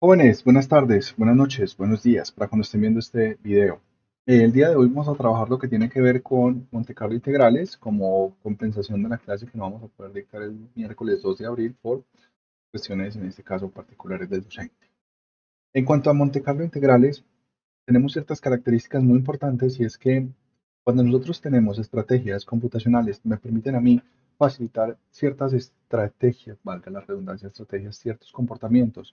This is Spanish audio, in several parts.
Jóvenes, buenas tardes, buenas noches, buenos días para cuando estén viendo este video. El día de hoy vamos a trabajar lo que tiene que ver con Monte Carlo integrales como compensación de la clase que no vamos a poder dictar el miércoles 2 de abril por cuestiones, en este caso, particulares del docente. En cuanto a Monte Carlo integrales, tenemos ciertas características muy importantes y es que cuando nosotros tenemos estrategias computacionales que me permiten a mí facilitar ciertas estrategias, valga la redundancia, estrategias, ciertos comportamientos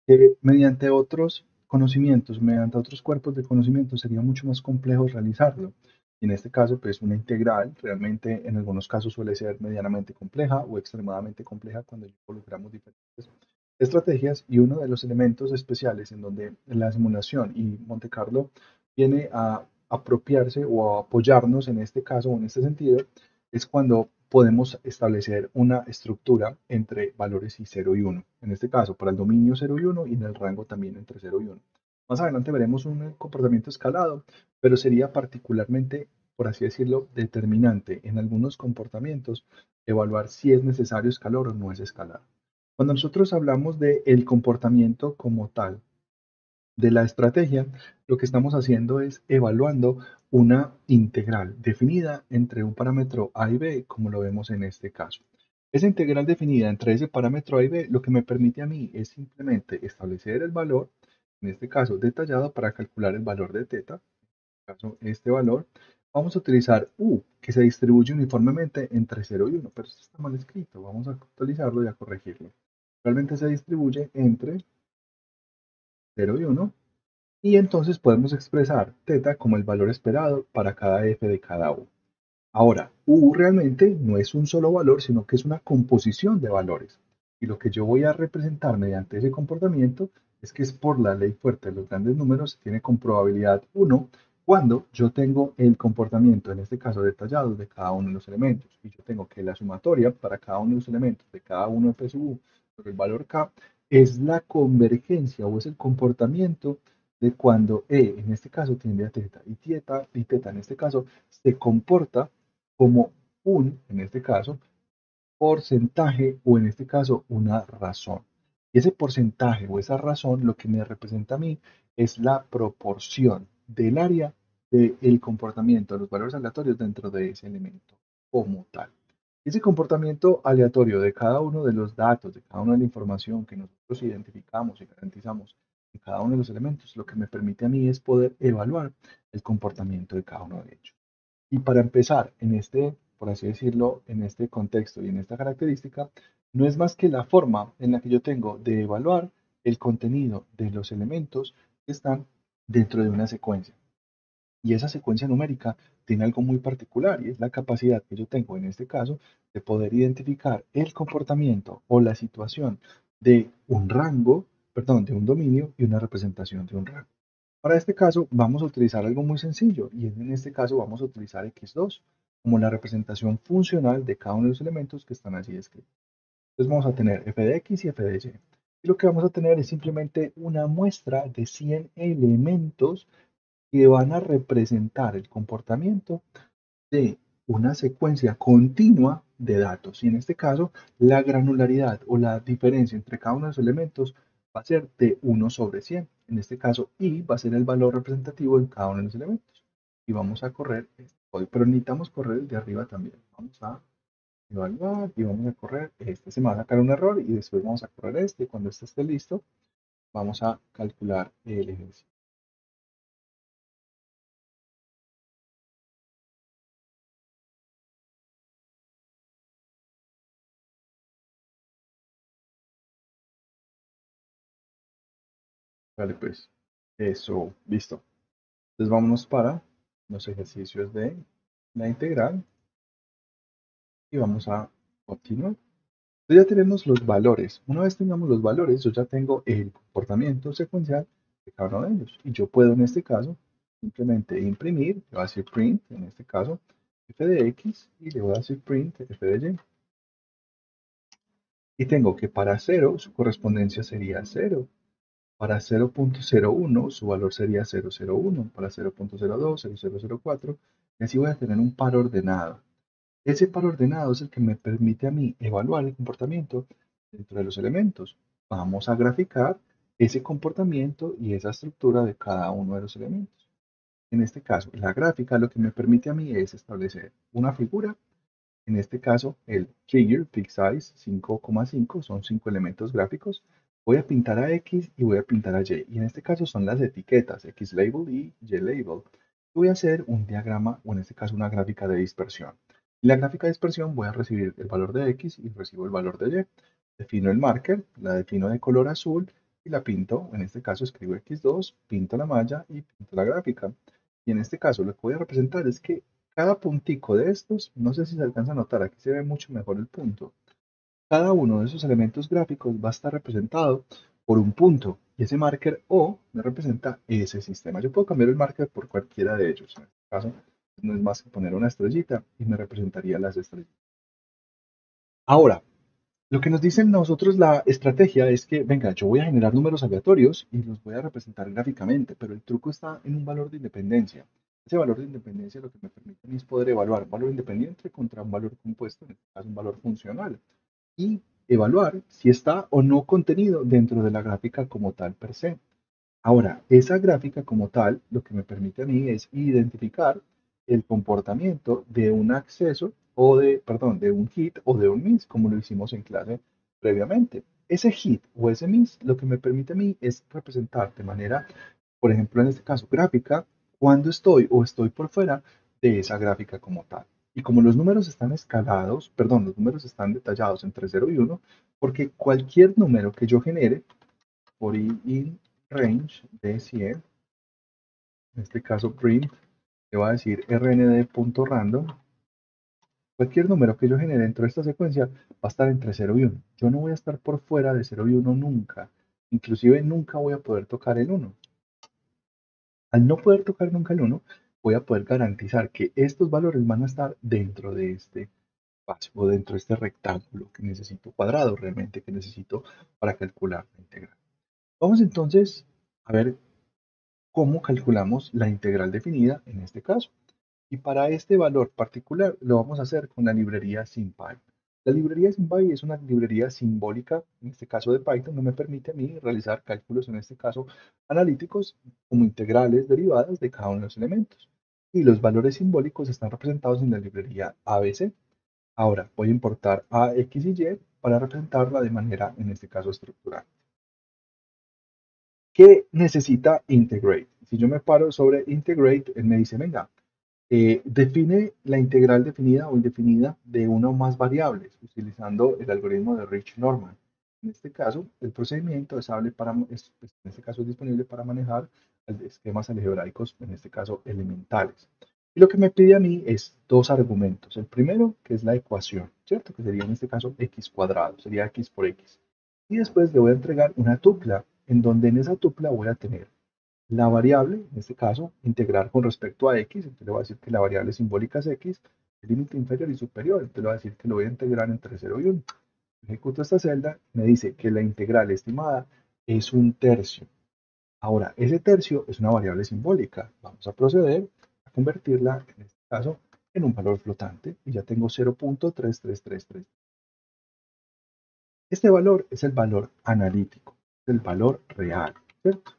que mediante otros conocimientos, mediante otros cuerpos de conocimiento, sería mucho más complejo realizarlo. Y en este caso, pues una integral realmente en algunos casos suele ser medianamente compleja o extremadamente compleja cuando involucramos diferentes estrategias y uno de los elementos especiales en donde la simulación y Monte Carlo viene a apropiarse o a apoyarnos en este caso o en este sentido es cuando podemos establecer una estructura entre valores y 0 y 1. En este caso, para el dominio 0 y 1 y en el rango también entre 0 y 1. Más adelante veremos un comportamiento escalado, pero sería particularmente, por así decirlo, determinante en algunos comportamientos evaluar si es necesario escalar o no es escalar. Cuando nosotros hablamos de el comportamiento como tal, de la estrategia, lo que estamos haciendo es evaluando una integral definida entre un parámetro a y b, como lo vemos en este caso. Esa integral definida entre ese parámetro a y b, lo que me permite a mí es simplemente establecer el valor, en este caso detallado, para calcular el valor de teta, en este caso este valor. Vamos a utilizar u, que se distribuye uniformemente entre 0 y 1, pero esto está mal escrito, vamos a actualizarlo y a corregirlo. Realmente se distribuye entre 0 y 1, y entonces podemos expresar θ como el valor esperado para cada f de cada u. Ahora, u realmente no es un solo valor, sino que es una composición de valores. Y lo que yo voy a representar mediante ese comportamiento es que es por la ley fuerte de los grandes números, se tiene con probabilidad 1 cuando yo tengo el comportamiento, en este caso detallado, de cada uno de los elementos. Y yo tengo que la sumatoria para cada uno de los elementos de cada uno de P sub u sobre el valor K es la convergencia o es el comportamiento de cuando E en este caso tiende a teta y teta en este caso se comporta como en este caso, porcentaje o en este caso una razón. Y ese porcentaje o esa razón lo que me representa a mí es la proporción del área del comportamiento de los valores aleatorios dentro de ese elemento como tal. Ese comportamiento aleatorio de cada uno de los datos, de cada una de la información que nosotros identificamos y garantizamos en cada uno de los elementos, lo que me permite a mí es poder evaluar el comportamiento de cada uno de ellos. Y para empezar, en este, por así decirlo, en este contexto y en esta característica, no es más que la forma en la que yo tengo de evaluar el contenido de los elementos que están dentro de una secuencia. Y esa secuencia numérica tiene algo muy particular y es la capacidad que yo tengo en este caso de poder identificar el comportamiento o la situación de un rango, perdón, de un dominio y una representación de un rango. Para este caso vamos a utilizar algo muy sencillo y en este caso vamos a utilizar x2 como la representación funcional de cada uno de los elementos que están allí descritos. Entonces vamos a tener f de x y f de y. Y lo que vamos a tener es simplemente una muestra de 100 elementos que van a representar el comportamiento de una secuencia continua de datos. Y en este caso, la granularidad o la diferencia entre cada uno de los elementos va a ser de 1/100. En este caso, i va a ser el valor representativo en cada uno de los elementos. Y vamos a correr este código, pero necesitamos correr el de arriba también. Vamos a evaluar y vamos a correr este. Se me va a sacar un error y después vamos a correr este. Cuando este esté listo, vamos a calcular el ejercicio. Vale, pues eso, listo. Entonces vámonos para los ejercicios de la integral y vamos a continuar. Entonces ya tenemos los valores. Una vez tengamos los valores, yo ya tengo el comportamiento secuencial de cada uno de ellos. Y yo puedo en este caso simplemente imprimir, le voy a decir print, en este caso, f de x y le voy a decir print f de y. Y tengo que para 0 su correspondencia sería 0. Para 0.01 su valor sería 0.01. Para 0.02, 0.004. Y así voy a tener un par ordenado. Ese par ordenado es el que me permite a mí evaluar el comportamiento dentro de los elementos. Vamos a graficar ese comportamiento y esa estructura de cada uno de los elementos. En este caso, la gráfica lo que me permite a mí es establecer una figura. En este caso, el figure, size 5,5, son 5 elementos gráficos. Voy a pintar a X y voy a pintar a Y. Y en este caso son las etiquetas, X label y Y label. Voy a hacer un diagrama, o en este caso una gráfica de dispersión. En la gráfica de dispersión voy a recibir el valor de X y recibo el valor de Y. Defino el marker, la defino de color azul y la pinto. En este caso escribo X2, pinto la malla y pinto la gráfica. Y en este caso lo que voy a representar es que cada puntico de estos, no sé si se alcanza a notar, aquí se ve mucho mejor el punto. Cada uno de esos elementos gráficos va a estar representado por un punto y ese marker O me representa ese sistema. Yo puedo cambiar el marker por cualquiera de ellos. En este caso, no es más que poner una estrellita y me representaría las estrellas. Ahora, lo que nos dicen nosotros la estrategia es que, venga, yo voy a generar números aleatorios y los voy a representar gráficamente, pero el truco está en un valor de independencia. Ese valor de independencia lo que me permite a mí es poder evaluar un valor independiente contra un valor compuesto, en este caso un valor funcional, y evaluar si está o no contenido dentro de la gráfica como tal per se. Ahora, esa gráfica como tal, lo que me permite a mí es identificar el comportamiento de un acceso o de, perdón, de un hit o de un miss, como lo hicimos en clase previamente. Ese hit o ese miss, lo que me permite a mí es representar de manera, por ejemplo, en este caso gráfica, cuando estoy o estoy por fuera de esa gráfica como tal. Y como los números están escalados, perdón, los números están detallados entre 0 y 1, porque cualquier número que yo genere por i in range de 100, en este caso print, le va a decir rnd.random, cualquier número que yo genere dentro de esta secuencia va a estar entre 0 y 1. Yo no voy a estar por fuera de 0 y 1 nunca, inclusive nunca voy a poder tocar el 1. Al no poder tocar nunca el 1, voy a poder garantizar que estos valores van a estar dentro de este espacio o dentro de este rectángulo que necesito cuadrado realmente, que necesito para calcular la integral. Vamos entonces a ver cómo calculamos la integral definida en este caso. Y para este valor particular lo vamos a hacer con la librería SymPy. La librería SymPy es una librería simbólica, en este caso de Python, no me permite a mí realizar cálculos, en este caso analíticos, como integrales derivadas de cada uno de los elementos. Y los valores simbólicos están representados en la librería ABC. Ahora voy a importar a X y Y para representarla de manera, en este caso, estructural. ¿Qué necesita integrate? Si yo me paro sobre integrate, él me dice, venga, define la integral definida o indefinida de una o más variables utilizando el algoritmo de Rich-Norman. En este caso, el procedimiento en este caso es disponible para manejar esquemas algebraicos, en este caso elementales. Y lo que me pide a mí es dos argumentos. El primero, que es la ecuación, ¿cierto? Que sería en este caso x cuadrado, sería x por x. Y después le voy a entregar una tupla, en donde en esa tupla voy a tener la variable, en este caso, integrar con respecto a x, entonces le voy a decir que la variable simbólica es x, el límite inferior y superior, entonces le voy a decir que lo voy a integrar entre 0 y 1. Ejecuto esta celda, me dice que la integral estimada es un tercio. Ahora, ese tercio es una variable simbólica. Vamos a proceder a convertirla, en este caso, en un valor flotante y ya tengo 0.3333. Este valor es el valor analítico, es el valor real, ¿cierto?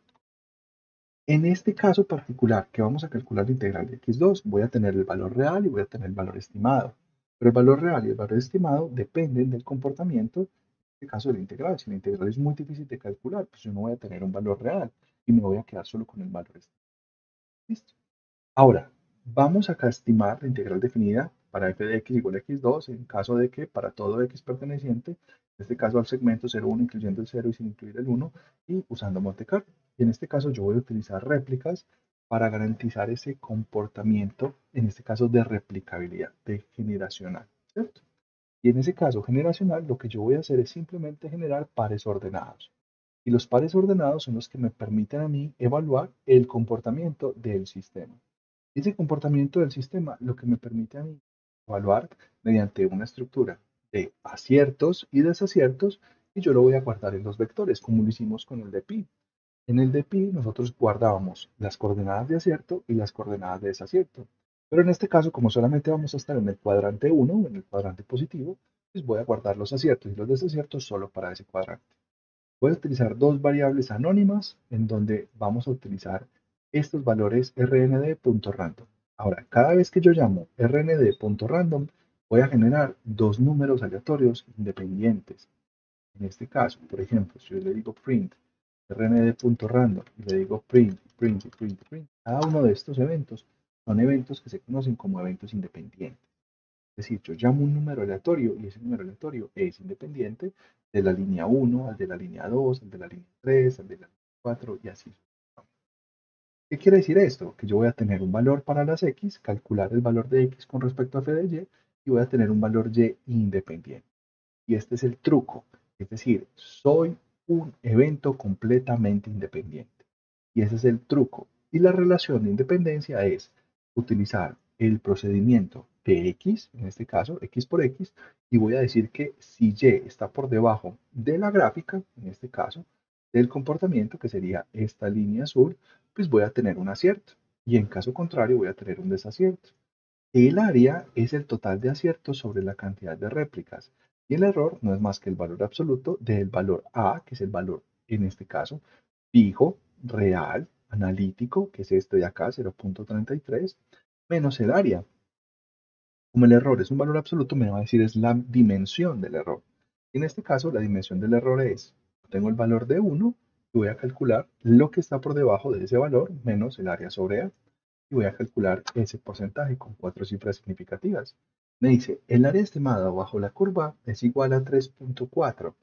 En este caso particular, que vamos a calcular la integral de x2, voy a tener el valor real y voy a tener el valor estimado. Pero el valor real y el valor estimado dependen del comportamiento, en este caso de la integral. Si la integral es muy difícil de calcular, pues yo no voy a tener un valor real y me voy a quedar solo con el valor estimado. ¿Listo? Ahora, vamos a estimar la integral definida para f de x igual a x2 en caso de que para todo x perteneciente, en este caso al segmento 0,1 incluyendo el 0 y sin incluir el 1, y usando Monte Carlo. Y en este caso yo voy a utilizar réplicas para garantizar ese comportamiento, en este caso de replicabilidad, de generacional, ¿cierto? Y en ese caso generacional, lo que yo voy a hacer es simplemente generar pares ordenados. Y los pares ordenados son los que me permiten a mí evaluar el comportamiento del sistema. Ese comportamiento del sistema lo que me permite a mí evaluar mediante una estructura de aciertos y desaciertos y yo lo voy a guardar en los vectores, como lo hicimos con el de pi. En el de pi nosotros guardábamos las coordenadas de acierto y las coordenadas de desacierto. Pero en este caso, como solamente vamos a estar en el cuadrante 1, en el cuadrante positivo, pues voy a guardar los aciertos y los desaciertos solo para ese cuadrante. Voy a utilizar dos variables anónimas en donde vamos a utilizar estos valores rnd.random. Ahora, cada vez que yo llamo rnd.random, voy a generar dos números aleatorios independientes. En este caso, por ejemplo, si yo le digo print rnd.random y le digo print, print, print, print, cada uno de estos eventos son eventos que se conocen como eventos independientes. Es decir, yo llamo un número aleatorio y ese número aleatorio es independiente de la línea 1 al de la línea 2, al de la línea 3, al de la línea 4 y así. ¿Qué quiere decir esto? Que yo voy a tener un valor para las x, calcular el valor de x con respecto a f de y voy a tener un valor y independiente. Y este es el truco. Es decir, soy un evento completamente independiente. Y ese es el truco. Y la relación de independencia es utilizar el procedimiento de x, en este caso x por x, y voy a decir que si y está por debajo de la gráfica, en este caso, del comportamiento, que sería esta línea azul, pues voy a tener un acierto. Y en caso contrario voy a tener un desacierto. El área es el total de aciertos sobre la cantidad de réplicas y el error no es más que el valor absoluto del valor A, que es el valor, en este caso, fijo, real, analítico, que es este de acá, 0.33, menos el área. Como el error es un valor absoluto, me va a decir es la dimensión del error. En este caso, la dimensión del error es, tengo el valor de 1 y voy a calcular lo que está por debajo de ese valor menos el área sobre A y voy a calcular ese porcentaje con cuatro cifras significativas. Me dice, el área estimada bajo la curva es igual a 3.4.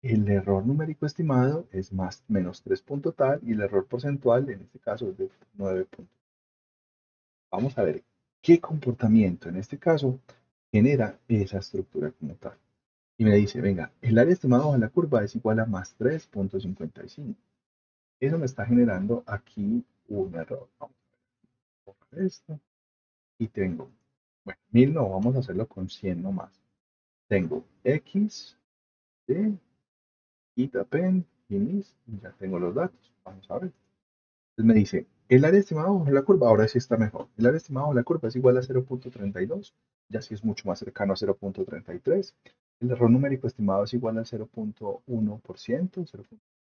El error numérico estimado es más menos 3 punto tal y el error porcentual en este caso es de 9 puntos. Vamos a ver qué comportamiento en este caso genera esa estructura como tal. Y me dice, venga, el área estimada bajo la curva es igual a más 3.55. Eso me está generando aquí un error. Vamos a borrar esto. Y tengo, bueno, 1000 no, vamos a hacerlo con 100 nomás. Tengo X, Y, append, y mis, y ya tengo los datos. Vamos a ver. Entonces me dice, el área estimada bajo la curva, ahora sí está mejor. El área estimada bajo la curva es igual a 0.32, ya sí es mucho más cercano a 0.33. El error numérico estimado es igual al 0.1%,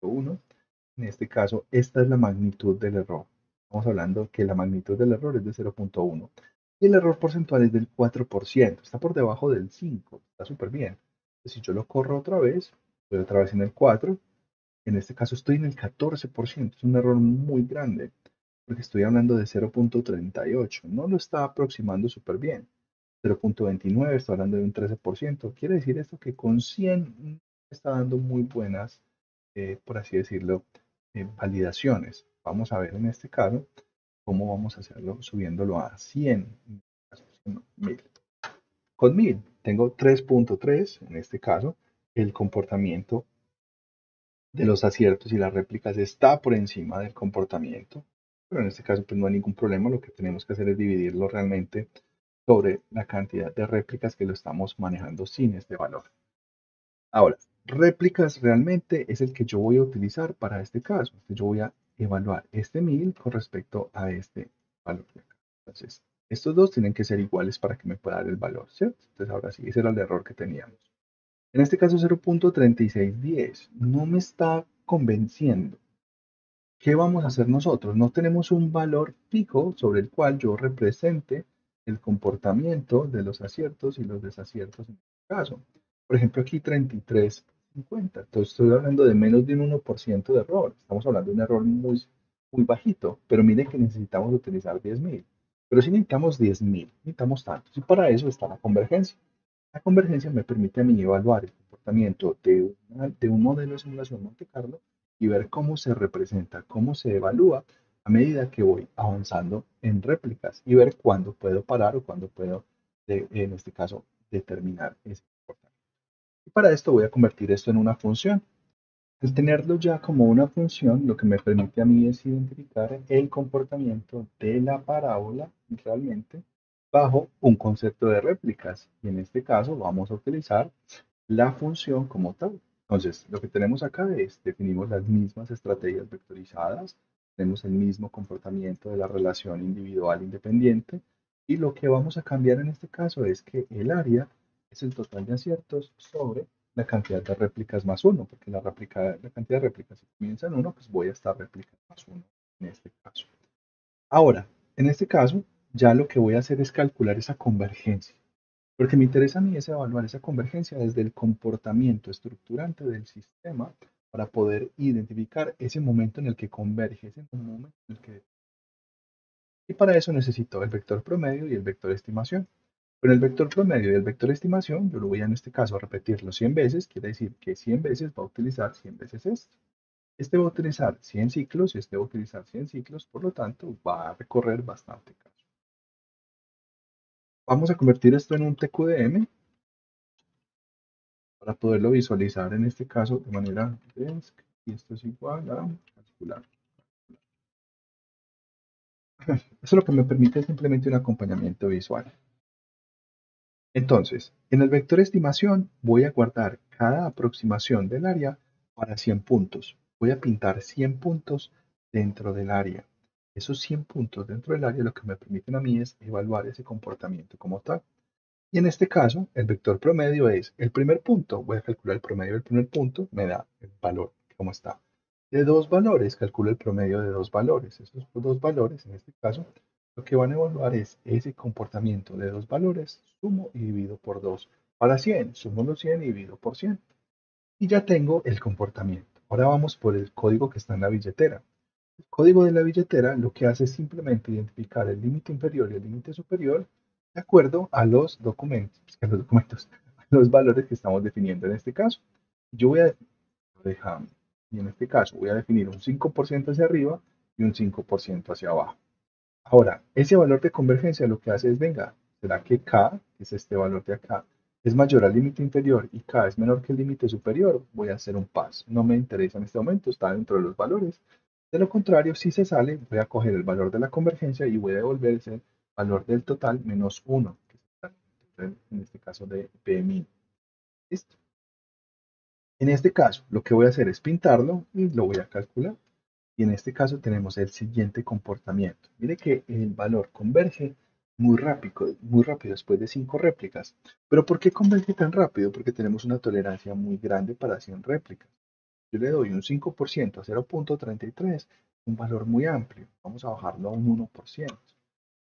0.1. En este caso, esta es la magnitud del error. Estamos hablando que la magnitud del error es de 0.1 y el error porcentual es del 4%. Está por debajo del 5. Está súper bien. Si yo lo corro otra vez, estoy otra vez en el 4. En este caso estoy en el 14%. Es un error muy grande porque estoy hablando de 0.38. No lo está aproximando súper bien. 0.29, estoy hablando de un 13%. Quiere decir esto que con 100 está dando muy buenas, por así decirlo, validaciones. Vamos a ver en este caso cómo vamos a hacerlo subiéndolo a 100, en este caso, 1000. Con 1000 tengo 3.3, en este caso, el comportamiento de los aciertos y las réplicas está por encima del comportamiento, pero en este caso pues no hay ningún problema, lo que tenemos que hacer es dividirlo realmente sobre la cantidad de réplicas que lo estamos manejando sin este valor. Ahora, réplicas realmente es el que yo voy a utilizar para este caso. Entonces, yo voy a evaluar este 1000 con respecto a este valor de acá. Entonces, estos dos tienen que ser iguales para que me pueda dar el valor, ¿cierto? Entonces, ahora sí, ese era el error que teníamos. En este caso, 0.3610 no me está convenciendo. ¿Qué vamos a hacer nosotros? No tenemos un valor fijo sobre el cual yo represente el comportamiento de los aciertos y los desaciertos en este caso. Por ejemplo, aquí 33.50. Entonces estoy hablando de menos de un 1% de error. Estamos hablando de un error muy bajito. Pero miren que necesitamos utilizar 10.000. Pero si necesitamos 10.000, necesitamos tantos. Y para eso está la convergencia. La convergencia me permite a mí evaluar el comportamiento de un modelo de simulación Monte Carlo y ver cómo se representa, cómo se evalúa a medida que voy avanzando en réplicas y ver cuándo puedo parar o cuándo puedo, en este caso, determinar ese comportamiento. Y para esto voy a convertir esto en una función. El tenerlo ya como una función, lo que me permite a mí es identificar el comportamiento de la parábola realmente bajo un concepto de réplicas. Y en este caso vamos a utilizar la función como tal. Entonces, lo que tenemos acá es, definimos las mismas estrategias vectorizadas, tenemos el mismo comportamiento de la relación individual independiente, y lo que vamos a cambiar en este caso es que el área es el total de aciertos sobre la cantidad de réplicas más uno, porque la cantidad de réplicas si comienza en uno, pues voy a estar réplicas más uno en este caso. Ahora, en este caso, ya lo que voy a hacer es calcular esa convergencia, porque me interesa a mí es evaluar esa convergencia desde el comportamiento estructurante del sistema para poder identificar ese momento en el que converge, ese momento en el que... Y para eso necesito el vector promedio y el vector estimación. Con el vector promedio y el vector estimación, yo lo voy a, en este caso a repetirlo 100 veces, quiere decir que 100 veces va a utilizar 100 veces esto. Este va a utilizar 100 ciclos y este va a utilizar 100 ciclos, por lo tanto va a recorrer bastante caso. Vamos a convertir esto en un TQDM para poderlo visualizar en este caso de manera desc, y esto es igual a calcular. Eso lo que me permite es simplemente un acompañamiento visual. Entonces, en el vector estimación voy a guardar cada aproximación del área para 100 puntos. Voy a pintar 100 puntos dentro del área. Esos 100 puntos dentro del área lo que me permiten a mí es evaluar ese comportamiento como tal. Y en este caso, el vector promedio es el primer punto. Voy a calcular el promedio del primer punto, me da el valor, cómo está. De dos valores, calculo el promedio de dos valores. Esos dos valores, en este caso, lo que van a evaluar es ese comportamiento de dos valores, sumo y divido por 2. Para 100, sumo los 100 y divido por 100. Y ya tengo el comportamiento. Ahora vamos por el código que está en la billetera. El código de la billetera lo que hace es simplemente identificar el límite inferior y el límite superior de acuerdo a los documentos, a los valores que estamos definiendo en este caso. Yo voy a dejar, y en este caso voy a definir un 5% hacia arriba y un 5% hacia abajo. Ahora, ese valor de convergencia lo que hace es, venga, ¿será que K, que es este valor de acá, es mayor al límite inferior y K es menor que el límite superior? Voy a hacer un paso. No me interesa en este momento, está dentro de los valores. De lo contrario, si se sale, voy a coger el valor de la convergencia y voy a devolver ese valor del total menos 1, que está en este caso de P min. ¿Listo? En este caso, lo que voy a hacer es pintarlo y lo voy a calcular. Y en este caso tenemos el siguiente comportamiento. Mire que el valor converge muy rápido después de 5 réplicas. ¿Pero por qué converge tan rápido? Porque tenemos una tolerancia muy grande para 100 réplicas. Yo le doy un 5% a 0.33, un valor muy amplio. Vamos a bajarlo a un 1%.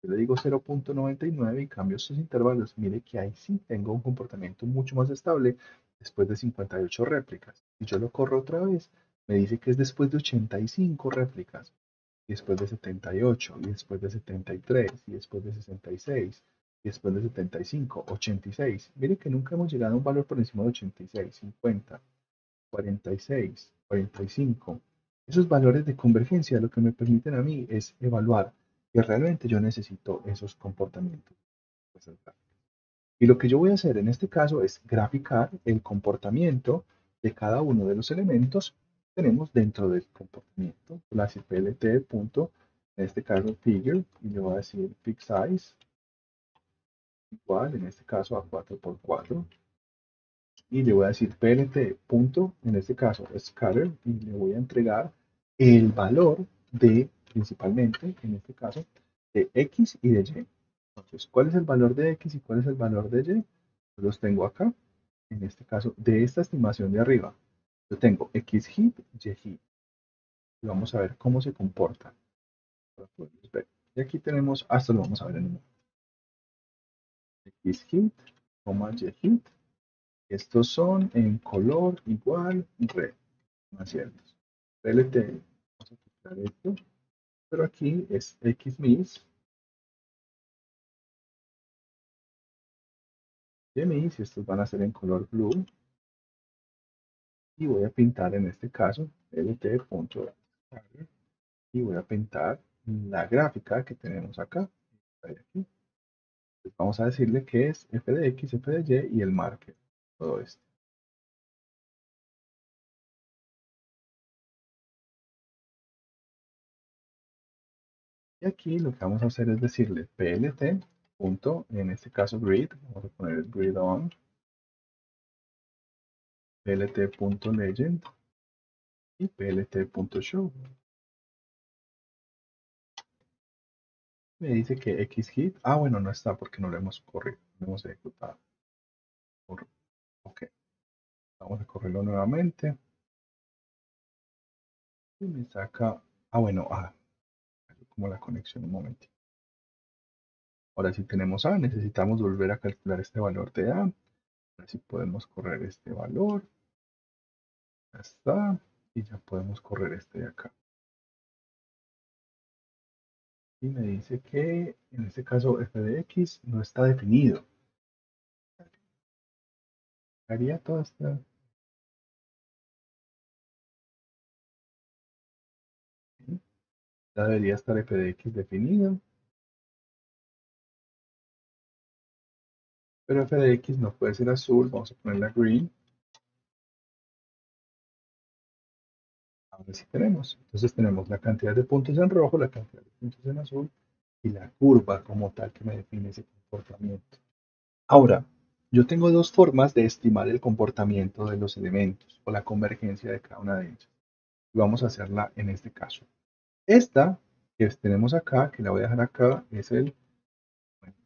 Yo le digo 0.99 y cambio estos intervalos. Mire que ahí sí tengo un comportamiento mucho más estable después de 58 réplicas. Si yo lo corro otra vez, me dice que es después de 85 réplicas, y después de 78, y después de 73, y después de 66, y después de 75, 86. Mire que nunca hemos llegado a un valor por encima de 86, 50, 46, 45. Esos valores de convergencia lo que me permiten a mí es evaluar que realmente yo necesito esos comportamientos. Y lo que yo voy a hacer en este caso es graficar el comportamiento de cada uno de los elementos que tenemos dentro del comportamiento. La plt punto, en este caso figure, y le voy a decir fix size, igual, en este caso a 4x4. Y le voy a decir plt punto, en este caso scatter, y le voy a entregar el valor de, principalmente, en este caso, de x y de y. Entonces, ¿cuál es el valor de x y cuál es el valor de y? Yo los tengo acá, en este caso, de esta estimación de arriba. Yo tengo x hit, y hit. Y vamos a ver cómo se comporta. Para poderlos ver. Y aquí tenemos, hasta lo vamos a ver en un momento. X hit, y hit. Estos son en color igual red, ¿no es cierto? PLT, vamos a quitar esto, pero aquí es XMIS, YMIS, y estos van a ser en color blue, y voy a pintar en este caso PLT.color, y voy a pintar la gráfica que tenemos acá. Aquí. Pues vamos a decirle que es f de x, f de y y el marker, todo esto. Y aquí lo que vamos a hacer es decirle plt, punto, en este caso grid, vamos a poner el grid on, plt.legend y plt.show. Me dice que xhit, bueno, no está porque no lo hemos corrido, no hemos ejecutado. Ok. Vamos a correrlo nuevamente. Y me saca, bueno, como la conexión un momento. Ahora sí tenemos A, necesitamos volver a calcular este valor de A. Ahora sí podemos correr este valor. Ya está. Y ya podemos correr este de acá. Y me dice que en este caso f de x no está definido. Haría toda esta. Ya debería estar f de x definido. Pero f de x no puede ser azul. Vamos a ponerla green. Ahora sí tenemos. Entonces tenemos la cantidad de puntos en rojo, la cantidad de puntos en azul y la curva como tal que me define ese comportamiento. Ahora, yo tengo dos formas de estimar el comportamiento de los elementos o la convergencia de cada una de ellas. Y vamos a hacerla en este caso. Esta que tenemos acá, que la voy a dejar acá, es bueno,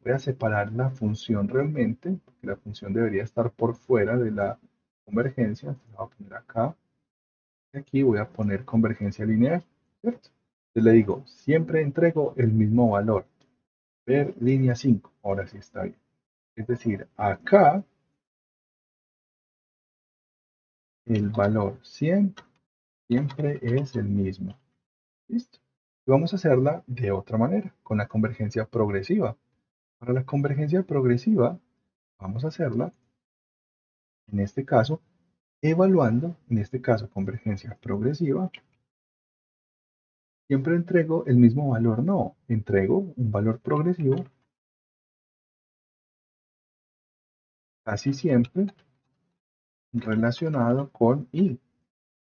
voy a separar la función realmente, porque la función debería estar por fuera de la convergencia. Entonces la voy a poner acá. Y aquí voy a poner convergencia lineal, ¿cierto? Entonces le digo, siempre entrego el mismo valor. Ver línea 5. Ahora sí está bien. Es decir, acá el valor 100 siempre es el mismo. ¿Listo? Y vamos a hacerla de otra manera, con la convergencia progresiva. Para la convergencia progresiva, vamos a hacerla, en este caso, evaluando, en este caso, convergencia progresiva. Siempre entrego el mismo valor, no, entrego un valor progresivo casi siempre relacionado con i.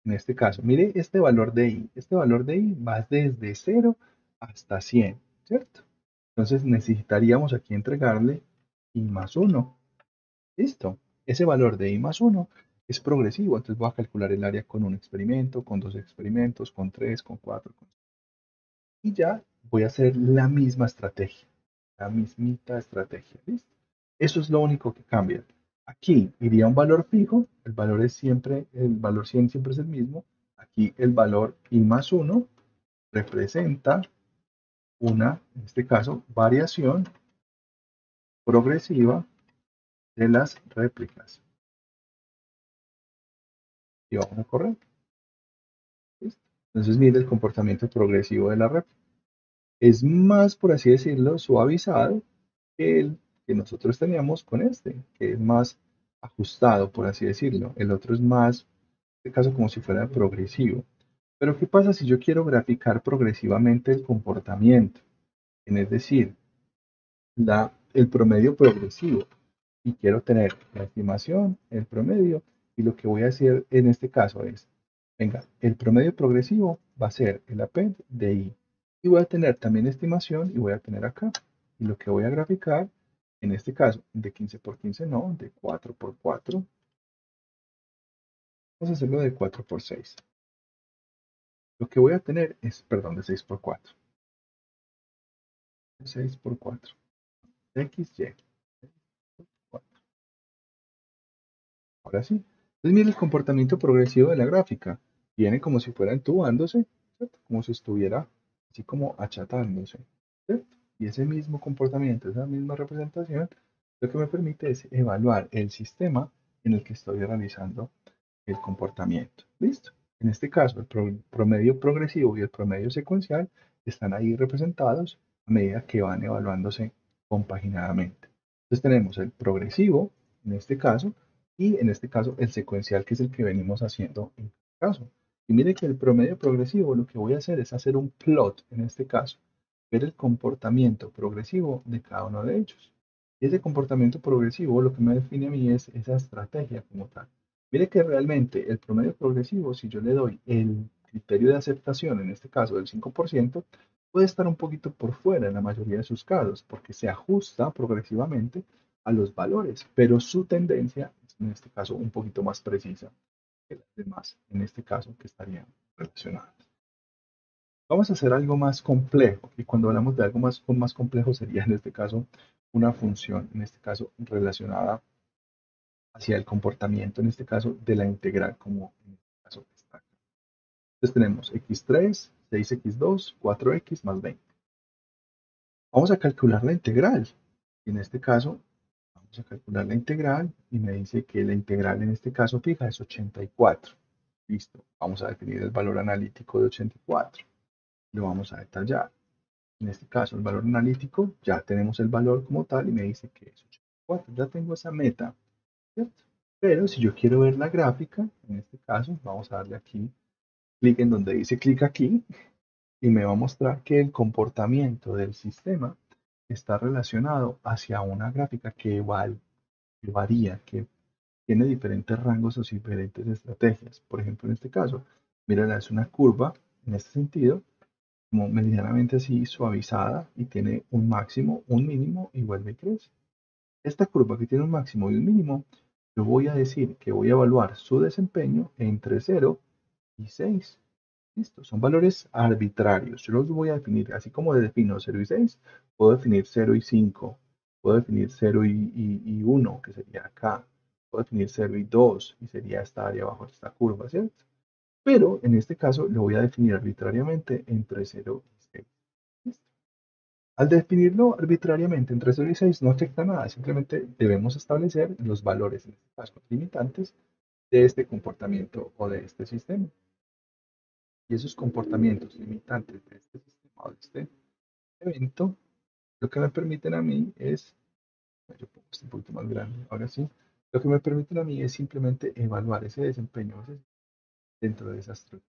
En este caso, mire este valor de i. Este valor de i va desde 0 hasta 100, ¿cierto? Entonces necesitaríamos aquí entregarle i más 1. Listo. Ese valor de i más 1 es progresivo. Entonces voy a calcular el área con un experimento, con dos experimentos, con tres, con cuatro. Y ya voy a hacer la misma estrategia. La mismita estrategia. ¿Listo? Eso es lo único que cambia. Aquí iría un valor fijo, el valor es siempre, el valor 100 siempre es el mismo. Aquí el valor i más 1 representa una, en este caso, variación progresiva de las réplicas. Y vamos a correr. ¿Listo? Entonces, mire el comportamiento progresivo de la réplica. Es más, por así decirlo, suavizado que el que nosotros teníamos con este, que es más ajustado, por así decirlo. El otro es más, en este caso, como si fuera progresivo. Pero, ¿qué pasa si yo quiero graficar progresivamente el comportamiento? Es decir, el promedio progresivo. Y quiero tener la estimación, el promedio, y lo que voy a hacer en este caso es, venga, el promedio progresivo va a ser el append de i. Y voy a tener también estimación y voy a tener acá. Y lo que voy a graficar, en este caso, de 15 por 15 no, de 4 por 4. Vamos a hacerlo de 4 por 6. Lo que voy a tener es, perdón, de 6 por 4. 6 por 4. XY. Ahora sí. Entonces, mire el comportamiento progresivo de la gráfica. Viene como si fuera entubándose, ¿cierto? Como si estuviera así como achatándose, ¿cierto? Y ese mismo comportamiento, esa misma representación, lo que me permite es evaluar el sistema en el que estoy realizando el comportamiento. ¿Listo? En este caso, el promedio progresivo y el promedio secuencial están ahí representados a medida que van evaluándose compaginadamente. Entonces tenemos el progresivo, en este caso, y en este caso el secuencial, que es el que venimos haciendo en este caso. Y mire que el promedio progresivo lo que voy a hacer es hacer un plot, en este caso, ver el comportamiento progresivo de cada uno de ellos. Y ese comportamiento progresivo lo que me define a mí es esa estrategia como tal. Mire que realmente el promedio progresivo, si yo le doy el criterio de aceptación, en este caso del 5%, puede estar un poquito por fuera en la mayoría de sus casos, porque se ajusta progresivamente a los valores, pero su tendencia es en este caso un poquito más precisa que las demás, en este caso que estarían relacionadas. Vamos a hacer algo más complejo, y cuando hablamos de algo más complejo sería en este caso una función, en este caso relacionada hacia el comportamiento, en este caso, de la integral, como en este caso está. Entonces tenemos x3, 6x2, 4x más 20. Vamos a calcular la integral. En este caso, vamos a calcular la integral y me dice que la integral en este caso fija es 84. Listo. Vamos a definir el valor analítico de 84. Lo vamos a detallar. En este caso, el valor analítico, ya tenemos el valor como tal y me dice que es 84. Ya tengo esa meta, ¿cierto? Pero si yo quiero ver la gráfica, en este caso, vamos a darle aquí, clic en donde dice clic aquí, y me va a mostrar que el comportamiento del sistema está relacionado hacia una gráfica que varía, que tiene diferentes rangos o diferentes estrategias. Por ejemplo, en este caso, mira, es una curva en este sentido, como medianamente así suavizada y tiene un máximo, un mínimo y vuelve y crece. Esta curva que tiene un máximo y un mínimo, yo voy a decir que voy a evaluar su desempeño entre 0 y 6. Listo, son valores arbitrarios. Yo los voy a definir, así como defino 0 y 6, puedo definir 0 y 5, puedo definir 0 y 1, que sería acá, puedo definir 0 y 2, y sería esta área bajo esta curva, ¿cierto? Pero en este caso lo voy a definir arbitrariamente entre 0 y 6. ¿Listo? Al definirlo arbitrariamente entre 0 y 6 no afecta nada, simplemente debemos establecer los valores, en este caso limitantes, de este comportamiento o de este sistema. Y esos comportamientos limitantes de este sistema o de este evento, lo que me permiten a mí es, yo pongo esto un poquito más grande, ahora sí, lo que me permiten a mí es simplemente evaluar ese desempeño dentro de esa estructura.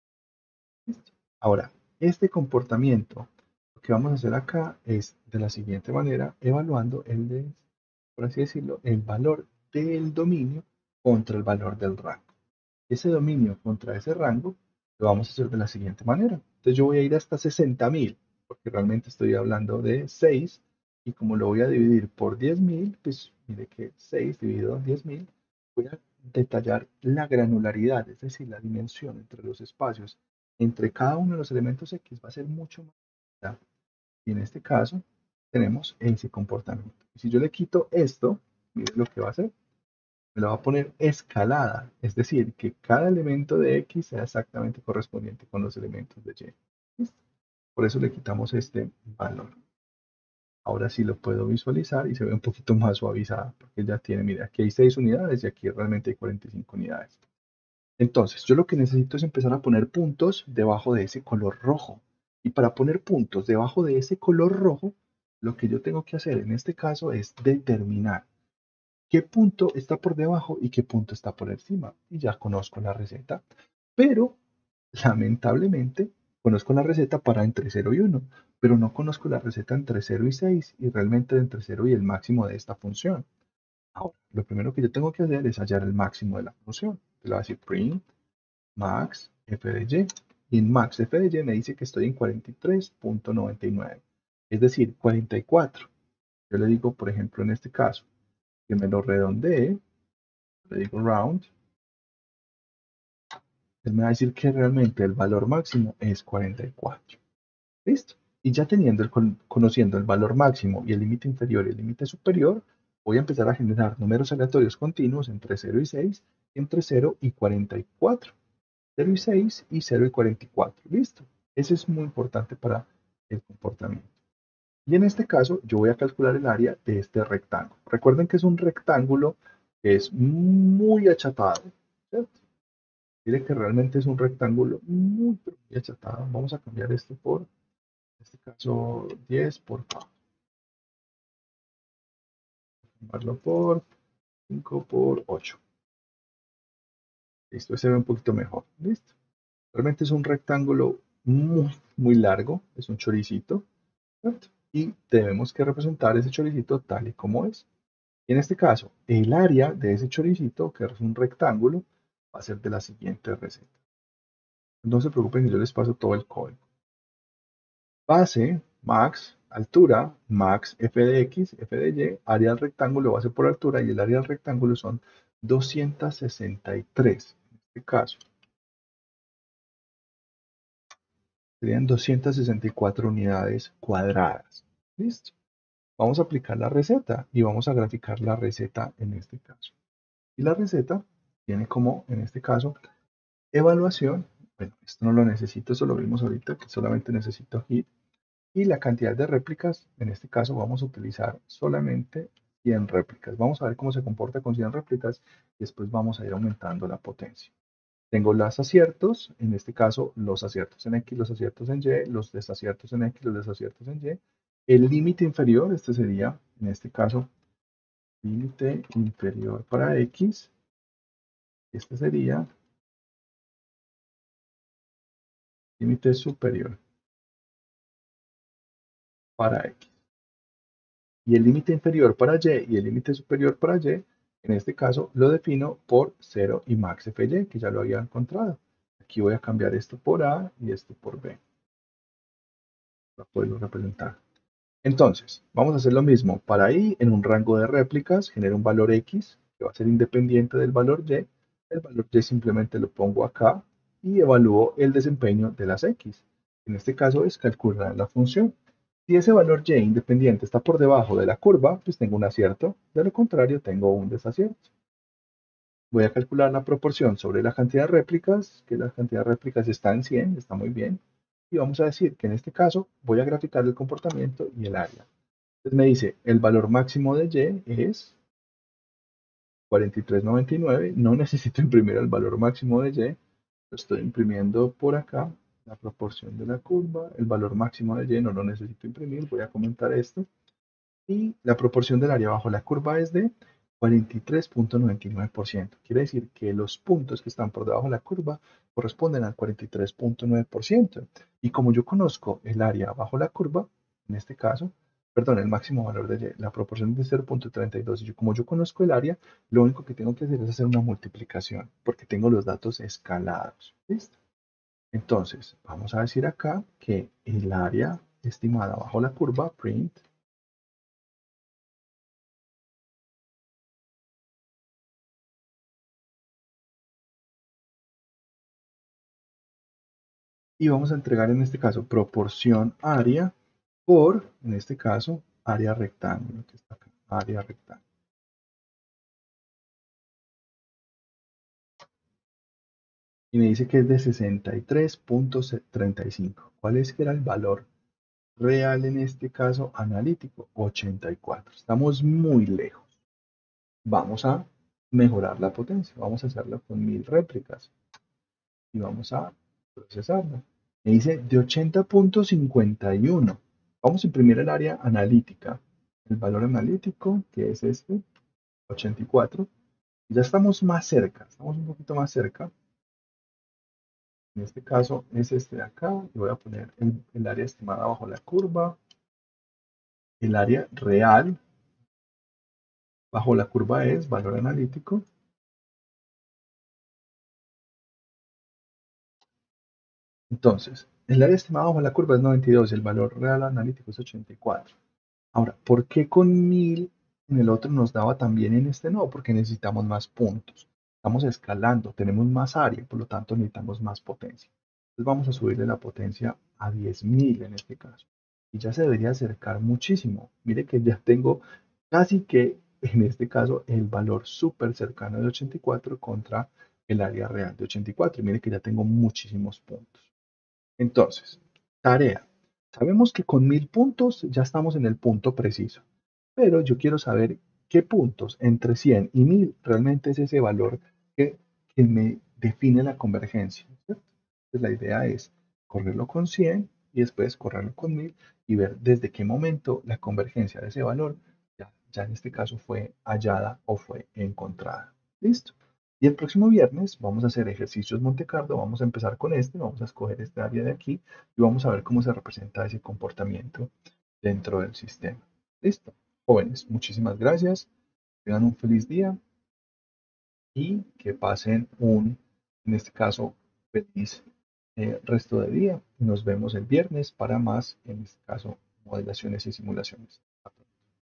¿Listo? Ahora, este comportamiento, lo que vamos a hacer acá es de la siguiente manera, evaluando por así decirlo, el valor del dominio contra el valor del rango. Ese dominio contra ese rango lo vamos a hacer de la siguiente manera. Entonces yo voy a ir hasta 60.000, porque realmente estoy hablando de 6, y como lo voy a dividir por 10.000, pues mire que 6 dividido en 10.000, voy a detallar la granularidad, es decir, la dimensión entre los espacios, entre cada uno de los elementos X va a ser mucho más alta. Y en este caso tenemos ese comportamiento. Y si yo le quito esto, mire lo que va a hacer, me la va a poner escalada, es decir, que cada elemento de X sea exactamente correspondiente con los elementos de Y. ¿Listo? Por eso le quitamos este valor. Ahora sí lo puedo visualizar y se ve un poquito más suavizada, porque ya tiene, mira, aquí hay 6 unidades y aquí realmente hay 45 unidades. Entonces, yo lo que necesito es empezar a poner puntos debajo de ese color rojo. Y para poner puntos debajo de ese color rojo, lo que yo tengo que hacer en este caso es determinar qué punto está por debajo y qué punto está por encima. Y ya conozco la receta, pero lamentablemente conozco la receta para entre 0 y 1, pero no conozco la receta entre 0 y 6 y realmente entre 0 y el máximo de esta función. Ahora, lo primero que yo tengo que hacer es hallar el máximo de la función. Le voy a decir print max f de y. Y en max f de y me dice que estoy en 43.99, es decir, 44. Yo le digo, por ejemplo, en este caso, que me lo redondee, le digo round, él me va a decir que realmente el valor máximo es 44. ¿Listo? Y ya teniendo conociendo el valor máximo y el límite inferior y el límite superior, voy a empezar a generar números aleatorios continuos entre 0 y 6, y entre 0 y 44. 0 y 6 y 0 y 44. ¿Listo? Eso es muy importante para el comportamiento. Y en este caso, yo voy a calcular el área de este rectángulo. Recuerden que es un rectángulo que es muy achatado, ¿cierto? Mire que realmente es un rectángulo muy achatado. Vamos a cambiar esto por, en este caso, 10 por K. Cambiarlo por 5 por 8. Listo, se ve un poquito mejor. Listo. Realmente es un rectángulo muy largo. Es un choricito, ¿cierto? Y tenemos que representar ese choricito tal y como es. Y en este caso, el área de ese choricito, que es un rectángulo, va a ser de la siguiente receta. No se preocupen que yo les paso todo el código. Base, max, altura, max f de x, f de y, área del rectángulo, base por altura, y el área del rectángulo son 263. En este caso, serían 264 unidades cuadradas. ¿Listo? Vamos a aplicar la receta y vamos a graficar la receta en este caso. Y la receta tiene como, en este caso, evaluación. Bueno, esto no lo necesito, eso lo vimos ahorita, que solamente necesito hit. Y la cantidad de réplicas, en este caso vamos a utilizar solamente 100 réplicas. Vamos a ver cómo se comporta con 100 réplicas y después vamos a ir aumentando la potencia. Tengo los aciertos, en este caso los aciertos en X, los aciertos en Y, los desaciertos en X, los desaciertos en Y. El límite inferior, este sería, en este caso, límite inferior para X. Este sería límite superior para X. Y el límite inferior para Y y el límite superior para Y, en este caso lo defino por 0 y max FY, que ya lo había encontrado. Aquí voy a cambiar esto por A y esto por B, para poderlo representar. Entonces, vamos a hacer lo mismo. Para I, en un rango de réplicas, genero un valor X, que va a ser independiente del valor Y. El valor Y simplemente lo pongo acá y evalúo el desempeño de las X. En este caso es calcular la función. Si ese valor Y independiente está por debajo de la curva, pues tengo un acierto. De lo contrario, tengo un desacierto. Voy a calcular la proporción sobre la cantidad de réplicas, que la cantidad de réplicas está en 100, está muy bien. Y vamos a decir que en este caso voy a graficar el comportamiento y el área. Entonces me dice, el valor máximo de Y es 43,99. No necesito imprimir el valor máximo de Y. Lo estoy imprimiendo por acá. La proporción de la curva. El valor máximo de Y no lo necesito imprimir. Voy a comentar esto. Y la proporción del área bajo la curva es de 43,99%. Quiere decir que los puntos que están por debajo de la curva corresponden al 43,9%. Y como yo conozco el área bajo la curva, en este caso, perdón, el máximo valor de Y, la proporción es de 0,32. Y como yo conozco el área, lo único que tengo que hacer es hacer una multiplicación, porque tengo los datos escalados. ¿Listo? Entonces, vamos a decir acá que el área estimada bajo la curva, print, y vamos a entregar en este caso proporción área por, en este caso, área rectángulo, que está acá, área rectángulo. Y me dice que es de 63,35. ¿Cuál es que era el valor real en este caso analítico? 84. Estamos muy lejos. Vamos a mejorar la potencia. Vamos a hacerlo con 1000 réplicas y vamos a procesarlo. Me dice de 80,51. Vamos a imprimir el área analítica. El valor analítico, que es este, 84. Ya estamos más cerca, estamos un poquito más cerca. En este caso es este de acá. Y voy a poner el área estimada bajo la curva. El área real bajo la curva es valor analítico. Entonces, el área estimada bajo la curva es 92 y el valor real analítico es 84. Ahora, ¿por qué con 1000 en el otro nos daba también en este no? Porque necesitamos más puntos. Estamos escalando, tenemos más área, por lo tanto necesitamos más potencia. Entonces vamos a subirle la potencia a 10.000 en este caso. Y ya se debería acercar muchísimo. Mire que ya tengo casi que, en este caso, el valor súper cercano de 84 contra el área real de 84. Y mire que ya tengo muchísimos puntos. Entonces, tarea. Sabemos que con 1000 puntos ya estamos en el punto preciso, pero yo quiero saber qué puntos entre 100 y 1000 realmente es ese valor que me define la convergencia, ¿cierto? Entonces, la idea es correrlo con 100 y después correrlo con 1000 y ver desde qué momento la convergencia de ese valor ya en este caso fue hallada o fue encontrada. ¿Listo? Y el próximo viernes vamos a hacer ejercicios Monte Carlo, vamos a empezar con este, vamos a escoger este área de aquí y vamos a ver cómo se representa ese comportamiento dentro del sistema. Listo. Jóvenes, muchísimas gracias, tengan un feliz día y que pasen en este caso, feliz resto de día. Nos vemos el viernes para más, en este caso, modelaciones y simulaciones.